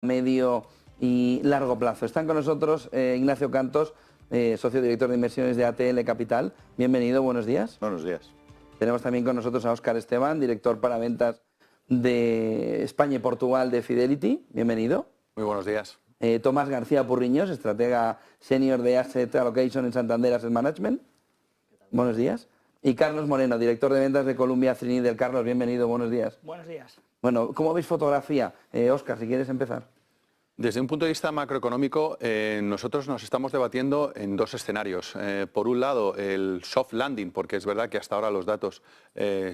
medio y largo plazo. Están con nosotros Ignacio Cantos, socio director de inversiones de ATL Capital. Bienvenido, buenos días. Buenos días. Tenemos también con nosotros a Óscar Esteban, director para ventas de España y Portugal de Fidelity. Bienvenido. Muy buenos días. Tomás García Purriños, estratega senior de Asset Allocation en Santander Asset Management. Buenos días. Y Carlos Moreno, director de ventas de Columbia Threadneedle. Carlos, bienvenido, buenos días. Buenos días. Bueno, ¿cómo veis fotografía? Óscar, si quieres empezar. Desde un punto de vista macroeconómico, nosotros nos estamos debatiendo en dos escenarios. Por un lado, el soft landing, porque es verdad que hasta ahora los datos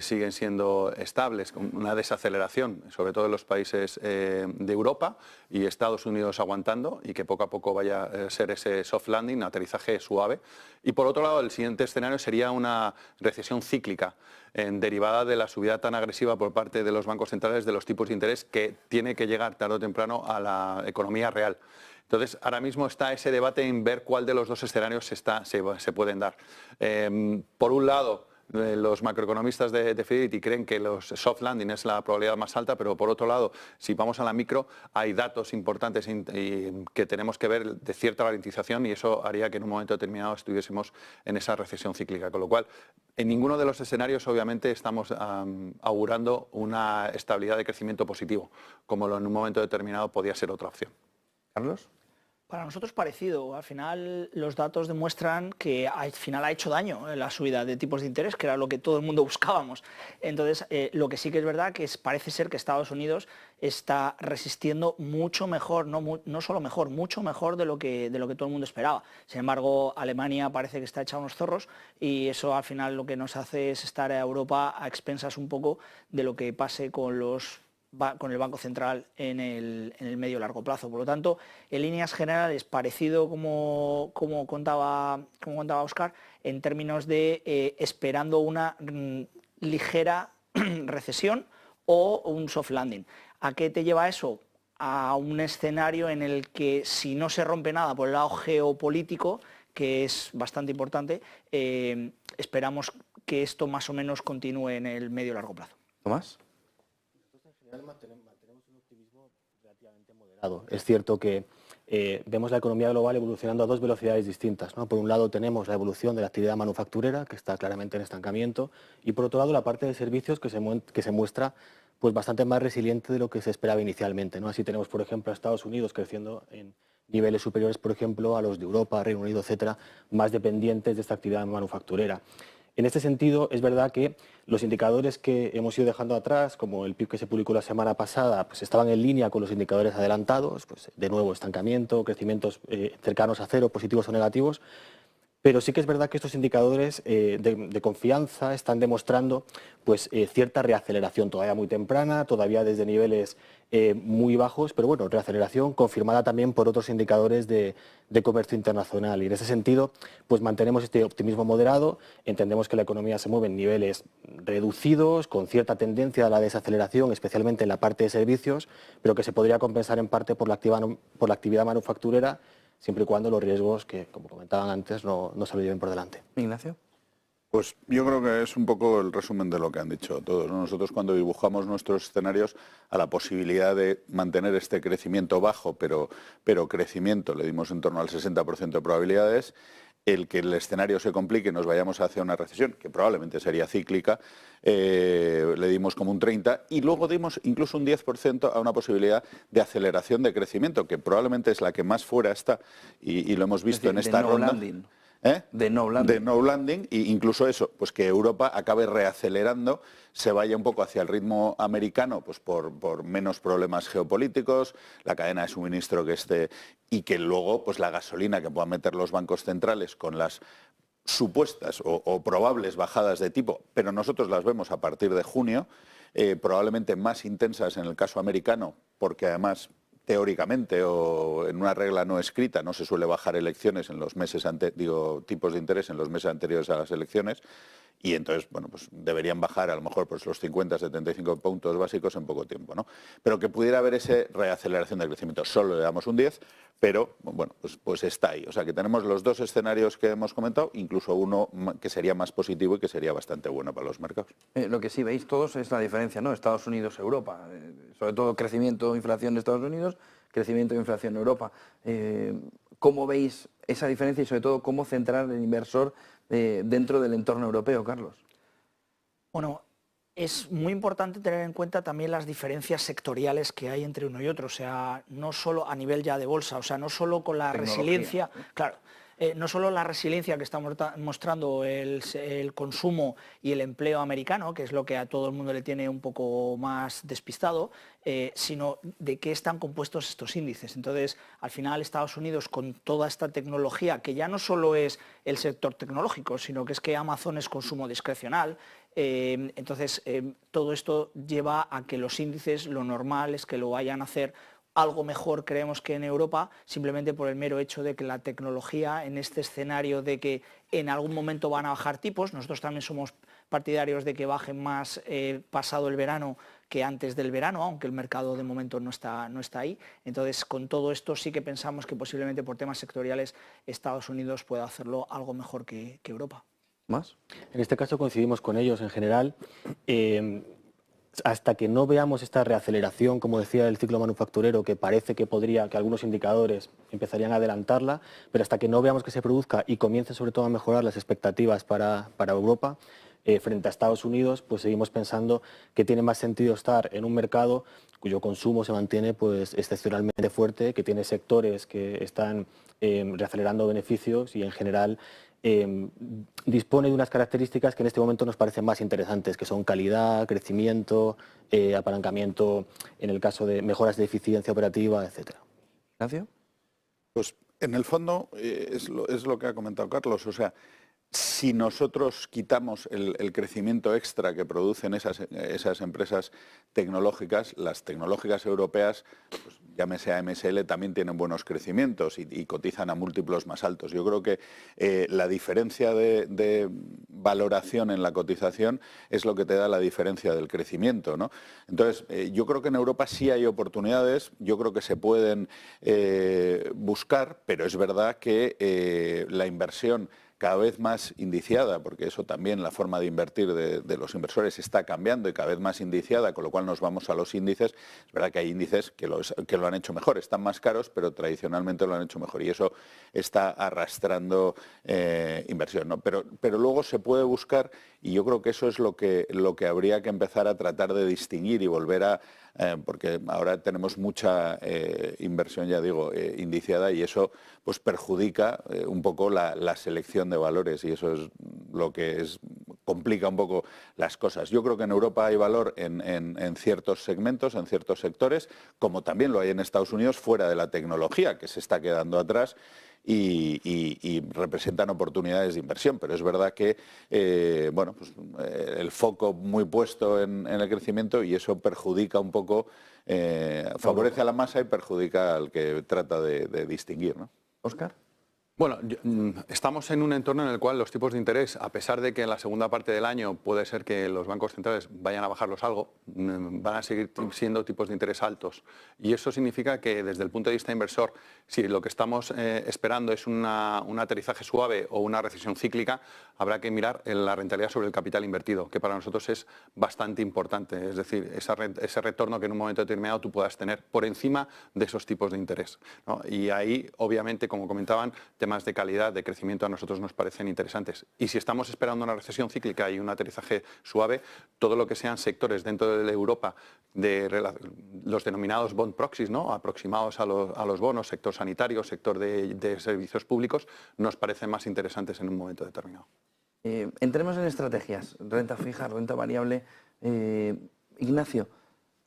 siguen siendo estables, con una desaceleración, sobre todo en los países de Europa y Estados Unidos aguantando, y que poco a poco vaya a ser ese soft landing, aterrizaje suave. Y por otro lado, el siguiente escenario sería una recesión cíclica, derivada de la subida tan agresiva por parte de los bancos centrales de los tipos de interés, que tiene que llegar tarde o temprano a la economía real. Entonces, ahora mismo está ese debate en ver cuál de los dos escenarios se pueden dar. Por un lado, los macroeconomistas de Fidelity creen que los soft landing es la probabilidad más alta, pero por otro lado, si vamos a la micro, hay datos importantes que tenemos que ver de cierta ralentización, y eso haría que en un momento determinado estuviésemos en esa recesión cíclica. Con lo cual, en ninguno de los escenarios, obviamente, estamos augurando una estabilidad de crecimiento positivo, como en un momento determinado podía ser otra opción. Carlos. Para nosotros parecido. Al final los datos demuestran que al final ha hecho daño la subida de tipos de interés, que era lo que todo el mundo buscábamos. Entonces, lo que sí que es verdad que parece ser que Estados Unidos está resistiendo mucho mejor, no solo mejor, mucho mejor de lo que todo el mundo esperaba. Sin embargo, Alemania parece que está hecha unos zorros, y eso al final lo que nos hace es estar a Europa a expensas un poco de lo que pase con el Banco Central en el medio largo plazo. Por lo tanto, en líneas generales, parecido como contaba Óscar, en términos de esperando una ligera recesión o un soft landing. ¿A qué te lleva eso? A un escenario en el que, si no se rompe nada por el lado geopolítico, que es bastante importante, esperamos que esto más o menos continúe en el medio largo plazo. Tomás. Mantenemos un optimismo relativamente moderado. Es cierto que vemos la economía global evolucionando a dos velocidades distintas, ¿no? Por un lado tenemos la evolución de la actividad manufacturera, que está claramente en estancamiento, y por otro lado la parte de servicios que se muestra pues bastante más resiliente de lo que se esperaba inicialmente, ¿no? Así tenemos, por ejemplo, a Estados Unidos creciendo en niveles superiores, por ejemplo, a los de Europa, Reino Unido, etcétera, más dependientes de esta actividad manufacturera. En este sentido, es verdad que los indicadores que hemos ido dejando atrás, como el PIB que se publicó la semana pasada, pues estaban en línea con los indicadores adelantados, pues de nuevo estancamiento, crecimientos cercanos a cero, positivos o negativos. Pero sí que es verdad que estos indicadores de confianza están demostrando pues, cierta reaceleración todavía muy temprana, todavía desde niveles muy bajos, pero bueno, reaceleración confirmada también por otros indicadores de comercio internacional. Y en ese sentido, pues mantenemos este optimismo moderado, entendemos que la economía se mueve en niveles reducidos, con cierta tendencia a la desaceleración, especialmente en la parte de servicios, pero que se podría compensar en parte por la actividad manufacturera, siempre y cuando los riesgos que, como comentaban antes, no se lo lleven por delante. Ignacio. Pues yo creo que es un poco el resumen de lo que han dicho todos, ¿no? Nosotros, cuando dibujamos nuestros escenarios a la posibilidad de mantener este crecimiento bajo, pero crecimiento, le dimos en torno al 60% de probabilidades. El que el escenario se complique y nos vayamos hacia una recesión, que probablemente sería cíclica, le dimos como un 30%, y luego dimos incluso un 10% a una posibilidad de aceleración de crecimiento, que probablemente es la que más fuera está, y lo hemos visto en esta ronda. De no landing. De no landing, e incluso eso, pues que Europa acabe reacelerando, se vaya un poco hacia el ritmo americano, pues por menos problemas geopolíticos, la cadena de suministro que esté, y que luego pues la gasolina que puedan meter los bancos centrales con las supuestas o probables bajadas de tipo, pero nosotros las vemos a partir de junio, probablemente más intensas en el caso americano, porque además, teóricamente o en una regla no escrita, no se suele bajar elecciones en los meses tipos de interés en los meses anteriores a las elecciones, y entonces, bueno, pues deberían bajar a lo mejor pues los 50, 75 puntos básicos en poco tiempo, ¿no? Pero que pudiera haber esa reaceleración del crecimiento. Solo le damos un 10, pero bueno, pues está ahí. O sea que tenemos los dos escenarios que hemos comentado, incluso uno que sería más positivo y que sería bastante bueno para los mercados. Lo que sí veis todos es la diferencia, ¿no? Estados Unidos-Europa, sobre todo crecimiento, inflación de Estados Unidos, crecimiento e inflación en Europa. ¿Cómo veis esa diferencia y sobre todo cómo centrar el inversor dentro del entorno europeo, Carlos? Bueno, es muy importante tener en cuenta también las diferencias sectoriales que hay entre uno y otro, o sea, no solo a nivel ya de bolsa, o sea, no solo con la resiliencia, claro, no solo la resiliencia que está mostrando el consumo y el empleo americano, que es lo que a todo el mundo le tiene un poco más despistado, sino de qué están compuestos estos índices. Entonces, al final Estados Unidos, con toda esta tecnología, que ya no solo es el sector tecnológico, sino que es que Amazon es consumo discrecional, entonces todo esto lleva a que los índices, lo normal es que lo vayan a hacer algo mejor, creemos, que en Europa, simplemente por el mero hecho de que la tecnología, en este escenario de que en algún momento van a bajar tipos, nosotros también somos partidarios de que bajen más pasado el verano que antes del verano, aunque el mercado de momento no está ahí. Entonces, con todo esto sí que pensamos que posiblemente por temas sectoriales Estados Unidos pueda hacerlo algo mejor que Europa. ¿Más? En este caso coincidimos con ellos en general. Hasta que no veamos esta reaceleración, como decía, del ciclo manufacturero, que parece que algunos indicadores empezarían a adelantarla, pero hasta que no veamos que se produzca y comience sobre todo a mejorar las expectativas para Europa, frente a Estados Unidos, pues seguimos pensando que tiene más sentido estar en un mercado cuyo consumo se mantiene pues excepcionalmente fuerte, que tiene sectores que están reacelerando beneficios y en general dispone de unas características que en este momento nos parecen más interesantes, que son calidad, crecimiento, apalancamiento, en el caso de mejoras de eficiencia operativa, etcétera. ¿Ignacio? Pues en el fondo es lo que ha comentado Carlos, o sea, si nosotros quitamos el crecimiento extra que producen esas empresas tecnológicas, las tecnológicas europeas, pues, llámese AMSL, también tienen buenos crecimientos y cotizan a múltiplos más altos. Yo creo que la diferencia de valoración en la cotización es lo que te da la diferencia del crecimiento, ¿no? Entonces, yo creo que en Europa sí hay oportunidades, yo creo que se pueden buscar, pero es verdad que la inversión cada vez más indiciada, porque eso también, la forma de invertir de los inversores está cambiando y cada vez más indiciada, con lo cual nos vamos a los índices. Es verdad que hay índices que lo han hecho mejor, están más caros, pero tradicionalmente lo han hecho mejor y eso está arrastrando inversión, ¿no? Pero luego se puede buscar, y yo creo que eso es lo que habría que empezar a tratar de distinguir y volver a porque ahora tenemos mucha inversión, ya digo, indiciada y eso pues perjudica un poco la selección de valores y eso es lo que complica un poco las cosas. Yo creo que en Europa hay valor en ciertos segmentos, en ciertos sectores, como también lo hay en Estados Unidos, fuera de la tecnología, que se está quedando atrás. Y representan oportunidades de inversión, pero es verdad que bueno, pues, el foco muy puesto en el crecimiento y eso perjudica un poco, favorece a la masa y perjudica al que trata de distinguir, ¿no? ¿Óscar? Bueno, estamos en un entorno en el cual los tipos de interés, a pesar de que en la segunda parte del año puede ser que los bancos centrales vayan a bajarlos algo, van a seguir siendo tipos de interés altos. Y eso significa que desde el punto de vista inversor, si lo que estamos esperando es un aterrizaje suave o una recesión cíclica, habrá que mirar la rentabilidad sobre el capital invertido, que para nosotros es bastante importante. Es decir, ese retorno que en un momento determinado tú puedas tener por encima de esos tipos de interés, ¿no? Y ahí, obviamente, como comentaban, temas de calidad, de crecimiento a nosotros nos parecen interesantes. Y si estamos esperando una recesión cíclica y un aterrizaje suave, todo lo que sean sectores dentro de Europa, de los denominados bond proxies, ¿no? Aproximados a los bonos, sector sanitario, sector de servicios públicos, nos parecen más interesantes en un momento determinado. Entremos en estrategias, renta fija, renta variable. Ignacio,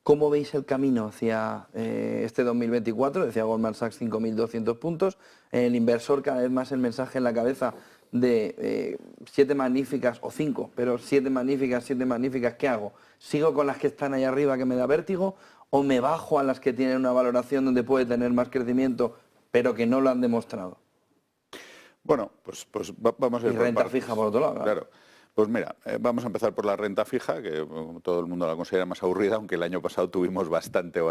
¿cómo veis el camino hacia este 2024? Decía Goldman Sachs 5.200 puntos. El inversor cada vez más el mensaje en la cabeza de 7 magníficas, o 5, pero 7 magníficas, ¿qué hago? ¿Sigo con las que están ahí arriba que me da vértigo o me bajo a las que tienen una valoración donde puede tener más crecimiento pero que no lo han demostrado? Bueno, pues vamos a ir y por renta partes. fija por otro lado. Claro. Pues mira, vamos a empezar por la renta fija, que todo el mundo la considera más aburrida, aunque el año pasado tuvimos bastante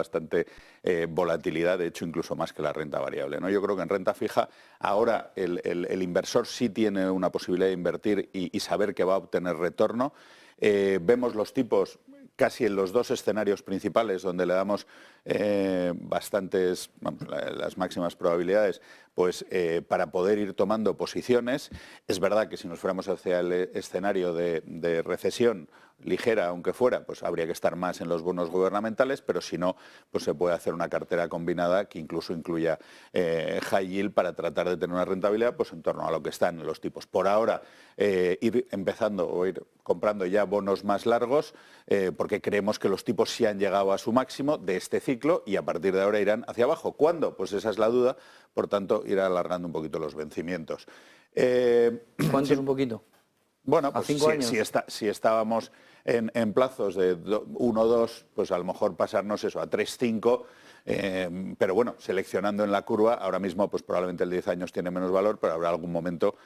volatilidad, de hecho incluso más que la renta variable, ¿no? Yo creo que en renta fija ahora el inversor sí tiene una posibilidad de invertir y saber que va a obtener retorno. Vemos los tipos casi en los dos escenarios principales donde le damos bastantes, las máximas probabilidades, pues para poder ir tomando posiciones. Es verdad que si nos fuéramos hacia el escenario de recesión ligera, aunque fuera, pues habría que estar más en los bonos gubernamentales, pero si no, pues se puede hacer una cartera combinada que incluso incluya high yield para tratar de tener una rentabilidad pues en torno a lo que están los tipos. Por ahora, ir empezando o ir comprando ya bonos más largos, porque creemos que los tipos sí han llegado a su máximo de este ciclo y a partir de ahora irán hacia abajo. ¿Cuándo? Pues esa es la duda, por tanto, irá alargando un poquito los vencimientos. ¿Cuánto es un poquito? Bueno, ¿A pues 5 años? si estábamos en plazos de 1 o 2, pues a lo mejor pasarnos eso a 3, 5, pero bueno, seleccionando en la curva, ahora mismo pues probablemente el 10 años tiene menos valor, pero habrá algún momento,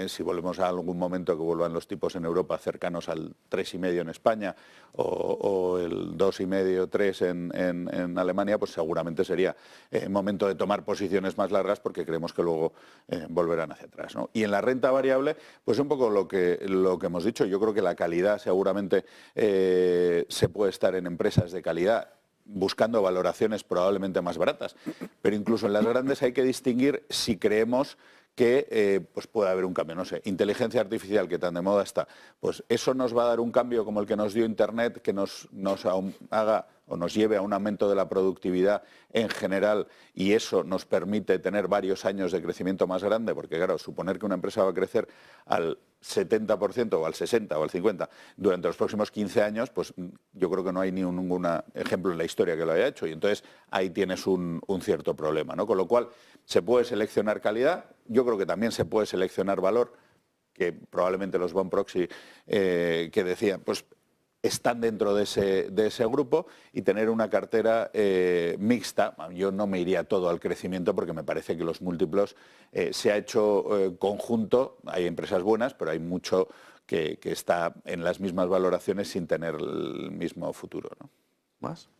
si volvemos a algún momento que vuelvan los tipos en Europa cercanos al 3,5 en España o el 2,5, 3 en Alemania, pues seguramente sería momento de tomar posiciones más largas porque creemos que luego volverán hacia atrás, ¿no? Y en la renta variable, pues un poco lo que hemos dicho, yo creo que la calidad seguramente se puede estar en empresas de calidad buscando valoraciones probablemente más baratas, pero incluso en las grandes hay que distinguir si creemos que pues puede haber un cambio, no sé, inteligencia artificial que tan de moda está, pues eso nos va a dar un cambio como el que nos dio Internet, que nos haga o nos lleve a un aumento de la productividad en general y eso nos permite tener varios años de crecimiento más grande, porque claro, suponer que una empresa va a crecer al 70% o al 60% o al 50% durante los próximos 15 años, pues yo creo que no hay ni ningún ejemplo en la historia que lo haya hecho y entonces ahí tienes un cierto problema, ¿no? Con lo cual se puede seleccionar calidad, yo creo que también se puede seleccionar valor, que probablemente los bond proxy que decían, pues están dentro de ese grupo y tener una cartera mixta. Yo no me iría todo al crecimiento porque me parece que los múltiplos se ha hecho conjunto, hay empresas buenas, pero hay mucho que está en las mismas valoraciones sin tener el mismo futuro, ¿no? ¿Más?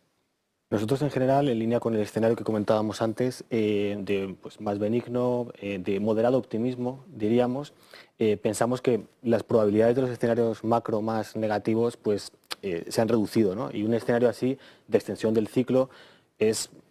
Nosotros en general, en línea con el escenario que comentábamos antes, de pues, más benigno, de moderado optimismo, diríamos, pensamos que las probabilidades de los escenarios macro más negativos pues, se han reducido, ¿no? Y un escenario así de extensión del ciclo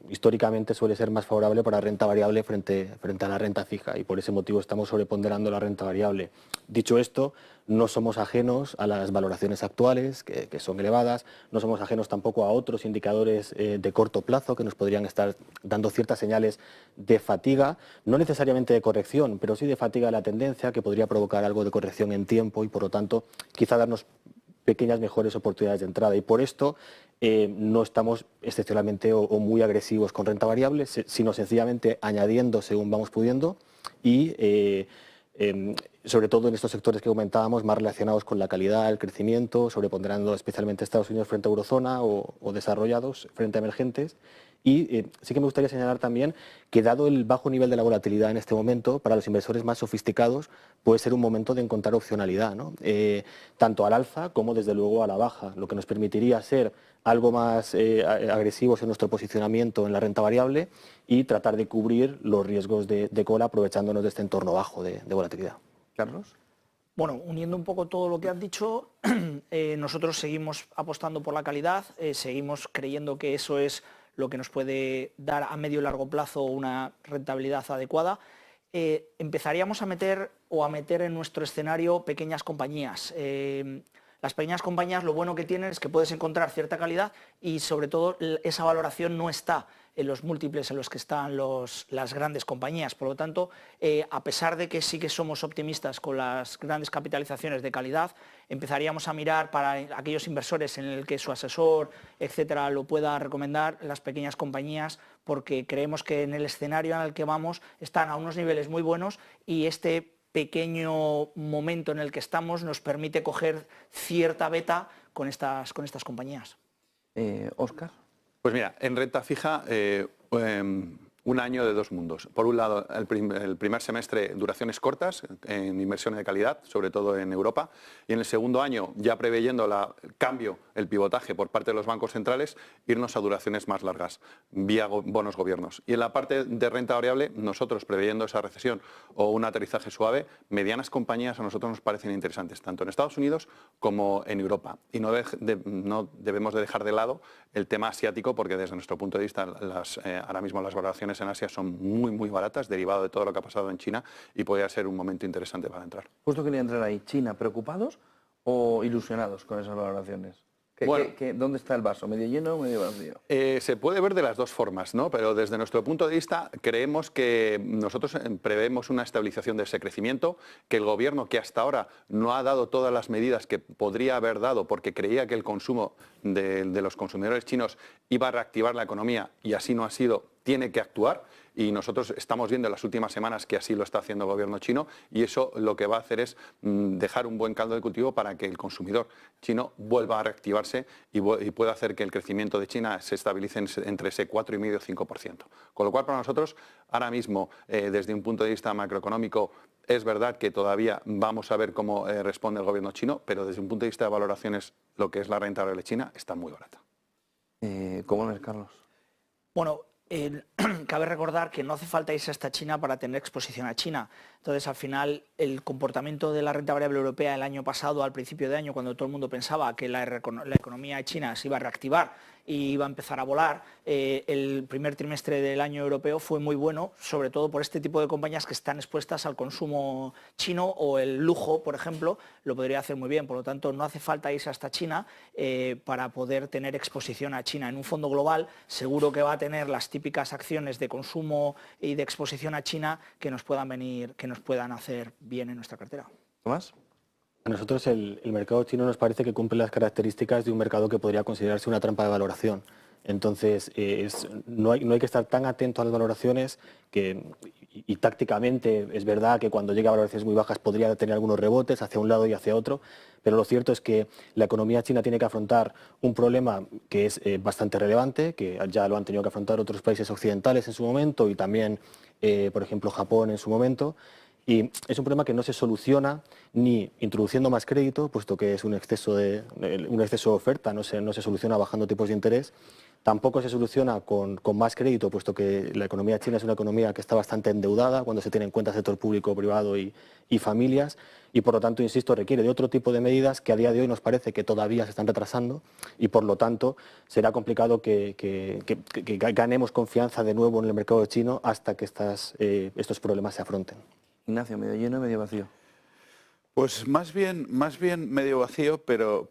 históricamente suele ser más favorable para renta variable frente a la renta fija y por ese motivo estamos sobreponderando la renta variable. Dicho esto, no somos ajenos a las valoraciones actuales, que son elevadas, no somos ajenos tampoco a otros indicadores de corto plazo que nos podrían estar dando ciertas señales de fatiga, no necesariamente de corrección, pero sí de fatiga de la tendencia, que podría provocar algo de corrección en tiempo y por lo tanto quizá darnos pequeñas mejores oportunidades de entrada y por esto no estamos excepcionalmente o muy agresivos con renta variable, sino sencillamente añadiendo según vamos pudiendo y sobre todo en estos sectores que comentábamos más relacionados con la calidad, el crecimiento, sobreponderando especialmente Estados Unidos frente a eurozona o desarrollados frente a emergentes. Y sí que me gustaría señalar también que dado el bajo nivel de la volatilidad en este momento, para los inversores más sofisticados puede ser un momento de encontrar opcionalidad, ¿no? Tanto al alza como desde luego a la baja, lo que nos permitiría ser algo más agresivos en nuestro posicionamiento en la renta variable y tratar de cubrir los riesgos de cola aprovechándonos de este entorno bajo de volatilidad. Carlos. Bueno, uniendo un poco todo lo que has dicho, nosotros seguimos apostando por la calidad, seguimos creyendo que eso es lo que nos puede dar a medio y largo plazo una rentabilidad adecuada. Empezaríamos a meter en nuestro escenario pequeñas compañías. Las pequeñas compañías lo bueno que tienen es que puedes encontrar cierta calidad y sobre todo esa valoración no está en los múltiples en los que están las grandes compañías. Por lo tanto, a pesar de que sí que somos optimistas con las grandes capitalizaciones de calidad, empezaríamos a mirar para aquellos inversores en el que su asesor, etcétera, lo pueda recomendar, las pequeñas compañías, porque creemos que en el escenario en el que vamos están a unos niveles muy buenos y este pequeño momento en el que estamos nos permite coger cierta beta con estas compañías. Óscar. Pues mira, en renta fija un año de dos mundos. Por un lado, el primer semestre, duraciones cortas en inversiones de calidad, sobre todo en Europa, y en el segundo año, ya preveyendo el cambio, el pivotaje por parte de los bancos centrales, irnos a duraciones más largas, vía bonos gobiernos. Y en la parte de renta variable, nosotros, preveyendo esa recesión o un aterrizaje suave, medianas compañías a nosotros nos parecen interesantes, tanto en Estados Unidos como en Europa. Y no debemos de dejar de lado el tema asiático, porque desde nuestro punto de vista, ahora mismo las valoraciones en Asia son muy baratas, derivado de todo lo que ha pasado en China, y podría ser un momento interesante para entrar. Justo quería entrar ahí. ¿China preocupados o ilusionados con esas valoraciones? ¿Dónde está el vaso? ¿Medio lleno o medio vacío? Se puede ver de las dos formas, ¿no? Pero desde nuestro punto de vista creemos que nosotros prevemos una estabilización de ese crecimiento, que el gobierno, que hasta ahora no ha dado todas las medidas que podría haber dado porque creía que el consumo de los consumidores chinos iba a reactivar la economía, y así no ha sido, tiene que actuar. Y nosotros estamos viendo en las últimas semanas que así lo está haciendo el gobierno chino, y eso lo que va a hacer es dejar un buen caldo de cultivo para que el consumidor chino vuelva a reactivarse y pueda hacer que el crecimiento de China se estabilice entre ese 4,5-5%. Con lo cual, para nosotros, ahora mismo, desde un punto de vista macroeconómico, es verdad que todavía vamos a ver cómo responde el gobierno chino, pero desde un punto de vista de valoraciones, lo que es la renta variable china está muy barata. ¿Cómo ves, Carlos? Bueno, cabe recordar que no hace falta irse hasta China para tener exposición a China. Entonces, al final, el comportamiento de la renta variable europea el año pasado, al principio de año, cuando todo el mundo pensaba que la economía de China se iba a reactivar y iba a empezar a volar, el primer trimestre del año europeo fue muy bueno, sobre todo por este tipo de compañías que están expuestas al consumo chino, o el lujo, por ejemplo, lo podría hacer muy bien. Por lo tanto, no hace falta irse hasta China para poder tener exposición a China. En un fondo global, seguro que va a tener las típicas acciones de consumo y de exposición a China que nos puedan hacer bien en nuestra cartera. ¿Tomás? A nosotros el mercado chino nos parece que cumple las características de un mercado que podría considerarse una trampa de valoración. Entonces, no hay que estar tan atento a las valoraciones y tácticamente es verdad que cuando llega a valoraciones muy bajas podría tener algunos rebotes hacia un lado y hacia otro, pero lo cierto es que la economía china tiene que afrontar un problema que es bastante relevante, que ya lo han tenido que afrontar otros países occidentales en su momento y también, por ejemplo, Japón en su momento. Y es un problema que no se soluciona ni introduciendo más crédito, puesto que es un exceso de oferta, no se soluciona bajando tipos de interés. Tampoco se soluciona con más crédito, puesto que la economía china es una economía que está bastante endeudada cuando se tiene en cuenta sector público, privado y familias. Y por lo tanto, insisto, requiere de otro tipo de medidas que a día de hoy nos parece que todavía se están retrasando, y por lo tanto será complicado que ganemos confianza de nuevo en el mercado chino hasta que estos problemas se afronten. Ignacio, ¿medio lleno o medio vacío? Pues más bien medio vacío, pero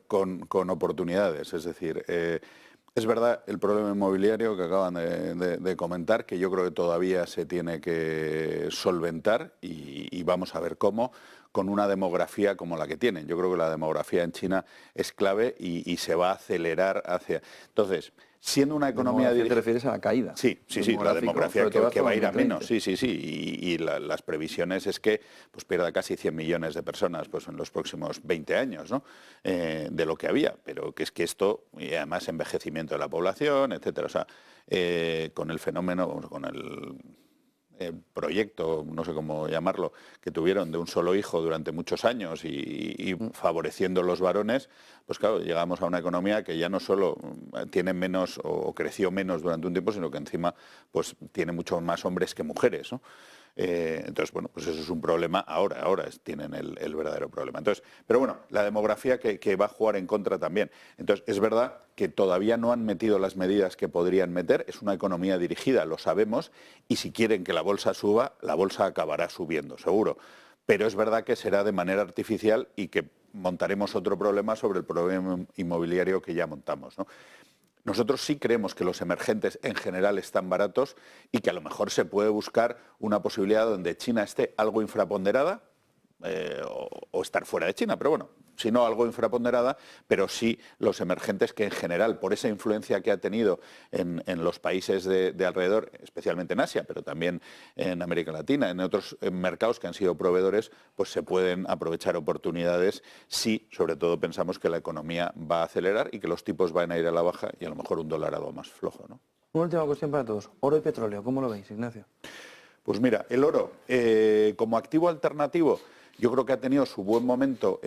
con oportunidades. Es decir, es verdad el problema inmobiliario que acaban de comentar, que yo creo que todavía se tiene que solventar, y vamos a ver cómo, con una demografía como la que tienen. Yo creo que la demografía en China es clave y se va a acelerar hacia... Entonces, siendo una economía... ¿Te refieres a la caída? Sí, la demografía que va a ir a menos, sí. Y las previsiones es que pues pierda casi 100 millones de personas pues en los próximos 20 años, ¿no? De lo que había, pero que es que esto, y además envejecimiento de la población, etcétera, o sea, con el fenómeno, con el proyecto, no sé cómo llamarlo, que tuvieron de un solo hijo durante muchos años y favoreciendo los varones, pues claro, llegamos a una economía que ya no solo tiene menos o creció menos durante un tiempo, sino que encima pues tiene muchos más hombres que mujeres, ¿no? Entonces, bueno, pues eso es un problema ahora tienen el verdadero problema. Entonces, pero bueno, la demografía que va a jugar en contra también. Entonces, es verdad que todavía no han metido las medidas que podrían meter, es una economía dirigida, lo sabemos, y si quieren que la bolsa suba, la bolsa acabará subiendo, seguro. Pero es verdad que será de manera artificial y que montaremos otro problema sobre el problema inmobiliario que ya montamos, ¿no? Nosotros sí creemos que los emergentes en general están baratos y que a lo mejor se puede buscar una posibilidad donde China esté algo infraponderada o estar fuera de China, pero bueno, si no algo infraponderada, pero sí los emergentes que en general, por esa influencia que ha tenido en los países de alrededor, especialmente en Asia, pero también en América Latina, en otros mercados que han sido proveedores, pues se pueden aprovechar oportunidades si, sobre todo, pensamos que la economía va a acelerar y que los tipos van a ir a la baja y a lo mejor un dólar algo más flojo, ¿no? Una última cuestión para todos. Oro y petróleo, ¿cómo lo veis, Ignacio? Pues mira, el oro como activo alternativo yo creo que ha tenido su buen momento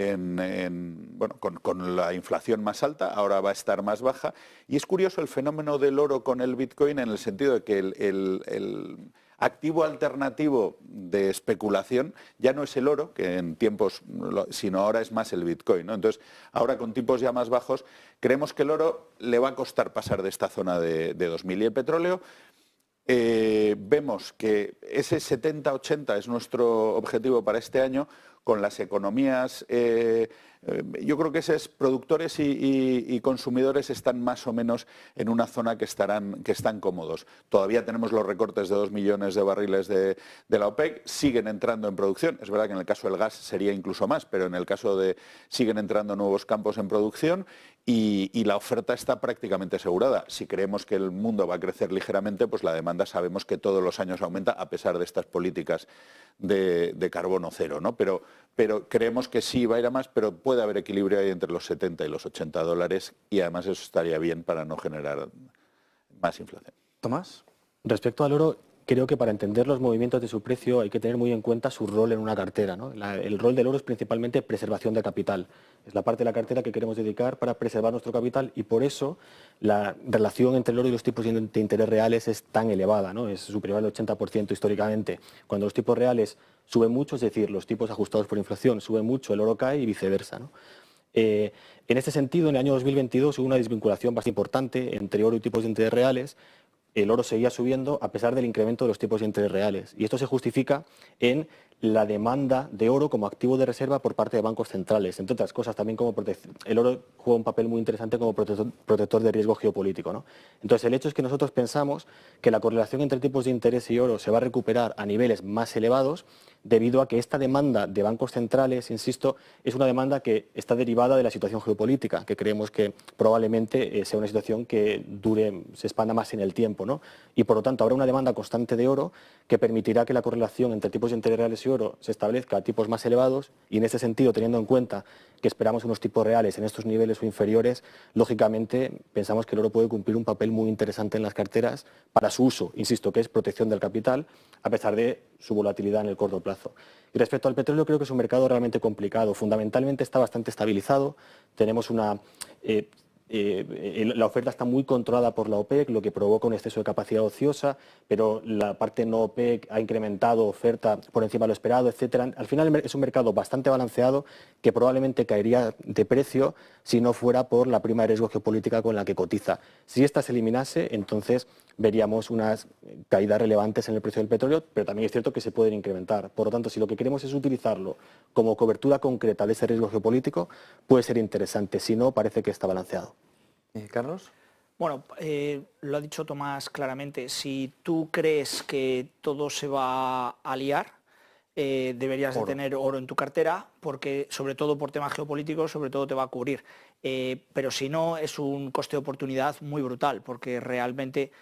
con la inflación más alta, ahora va a estar más baja. Y es curioso el fenómeno del oro con el Bitcoin en el sentido de que el activo alternativo de especulación ya no es el oro, que en tiempos, sino ahora es más el Bitcoin, ¿no? Entonces, ahora con tipos ya más bajos, creemos que el oro le va a costar pasar de esta zona de 2000 y el petróleo. Vemos que ese 70-80 es nuestro objetivo para este año con las economías. Yo creo que esos productores y consumidores están más o menos en una zona que están cómodos. Todavía tenemos los recortes de 2 millones de barriles de la OPEC, siguen entrando en producción. Es verdad que en el caso del gas sería incluso más, pero en el caso de siguen entrando nuevos campos en producción y la oferta está prácticamente asegurada. Si creemos que el mundo va a crecer ligeramente, pues la demanda sabemos que todos los años aumenta a pesar de estas políticas de carbono cero, ¿no? Pero creemos que sí va a ir a más, pero puede haber equilibrio ahí entre los 70 y los 80 dólares y además eso estaría bien para no generar más inflación. Tomás. Respecto al oro, creo que para entender los movimientos de su precio hay que tener muy en cuenta su rol en una cartera, ¿no? El rol del oro es principalmente preservación de capital. Es la parte de la cartera que queremos dedicar para preservar nuestro capital y por eso la relación entre el oro y los tipos de interés reales es tan elevada, ¿no? Es superior al 80% históricamente. Cuando los tipos reales suben mucho, es decir, los tipos ajustados por inflación suben mucho, el oro cae y viceversa, ¿no? En este sentido, en el año 2022 hubo una desvinculación bastante importante entre oro y tipos de interés reales. El oro seguía subiendo a pesar del incremento de los tipos de interés reales. Y esto se justifica en la demanda de oro como activo de reserva por parte de bancos centrales. Entre otras cosas, también como el oro juega un papel muy interesante como protector de riesgo geopolítico, ¿no? Entonces, el hecho es que nosotros pensamos que la correlación entre tipos de interés y oro se va a recuperar a niveles más elevados debido a que esta demanda de bancos centrales, insisto, es una demanda que está derivada de la situación geopolítica, que creemos que probablemente sea una situación que se expanda más en el tiempo, ¿no? Y por lo tanto habrá una demanda constante de oro que permitirá que la correlación entre tipos de interés reales y oro se establezca a tipos más elevados y en este sentido, teniendo en cuenta que esperamos unos tipos reales en estos niveles o inferiores, lógicamente pensamos que el oro puede cumplir un papel muy interesante en las carteras para su uso, insisto, que es protección del capital, a pesar de su volatilidad en el corto plazo. Y respecto al petróleo, creo que es un mercado realmente complicado. Fundamentalmente está bastante estabilizado. Tenemos la oferta está muy controlada por la OPEC, lo que provoca un exceso de capacidad ociosa, pero la parte no OPEC ha incrementado oferta por encima de lo esperado, etcétera. Al final es un mercado bastante balanceado que probablemente caería de precio si no fuera por la prima de riesgo geopolítica con la que cotiza. Si esta se eliminase, entonces veríamos unas caídas relevantes en el precio del petróleo, pero también es cierto que se pueden incrementar. Por lo tanto, si lo que queremos es utilizarlo como cobertura concreta de ese riesgo geopolítico, puede ser interesante. Si no, parece que está balanceado. Carlos. Bueno, lo ha dicho Tomás claramente. Si tú crees que todo se va a liar, deberías de tener oro en tu cartera, porque sobre todo por temas geopolíticos, sobre todo te va a cubrir. Pero si no, es un coste de oportunidad muy brutal, porque realmente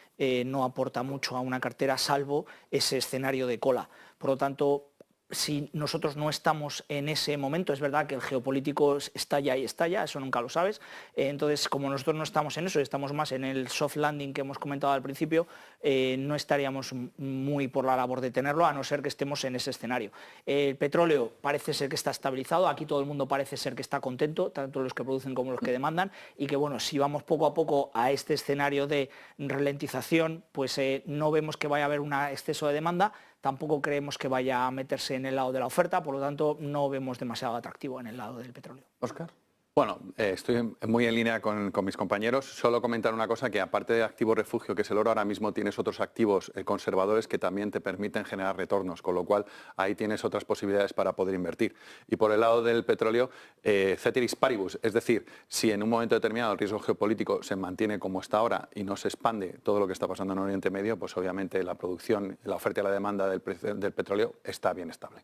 no aporta mucho a una cartera, salvo ese escenario de cola. Por lo tanto, si nosotros no estamos en ese momento, es verdad que el geopolítico estalla y estalla, eso nunca lo sabes, entonces como nosotros no estamos en eso, estamos más en el soft landing que hemos comentado al principio, no estaríamos muy por la labor de tenerlo, a no ser que estemos en ese escenario. El petróleo parece ser que está estabilizado, aquí todo el mundo parece ser que está contento, tanto los que producen como los que demandan, y que bueno, si vamos poco a poco a este escenario de ralentización, pues no vemos que vaya a haber un exceso de demanda, tampoco creemos que vaya a meterse en el lado de la oferta, por lo tanto no vemos demasiado atractivo en el lado del petróleo. Óscar. Bueno, estoy muy en línea con mis compañeros. Solo comentar una cosa, que aparte de activo refugio, que es el oro, ahora mismo tienes otros activos conservadores que también te permiten generar retornos, con lo cual ahí tienes otras posibilidades para poder invertir. Y por el lado del petróleo, ceteris paribus, es decir, si en un momento determinado el riesgo geopolítico se mantiene como está ahora y no se expande todo lo que está pasando en Oriente Medio, pues obviamente la producción, la oferta y la demanda del petróleo está bien estable.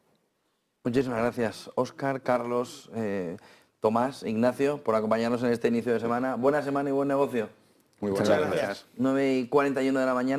Muchísimas gracias, Óscar, Carlos, Tomás, Ignacio, por acompañarnos en este inicio de semana. Buena semana y buen negocio. Muy buenas gracias. 9:41 de la mañana.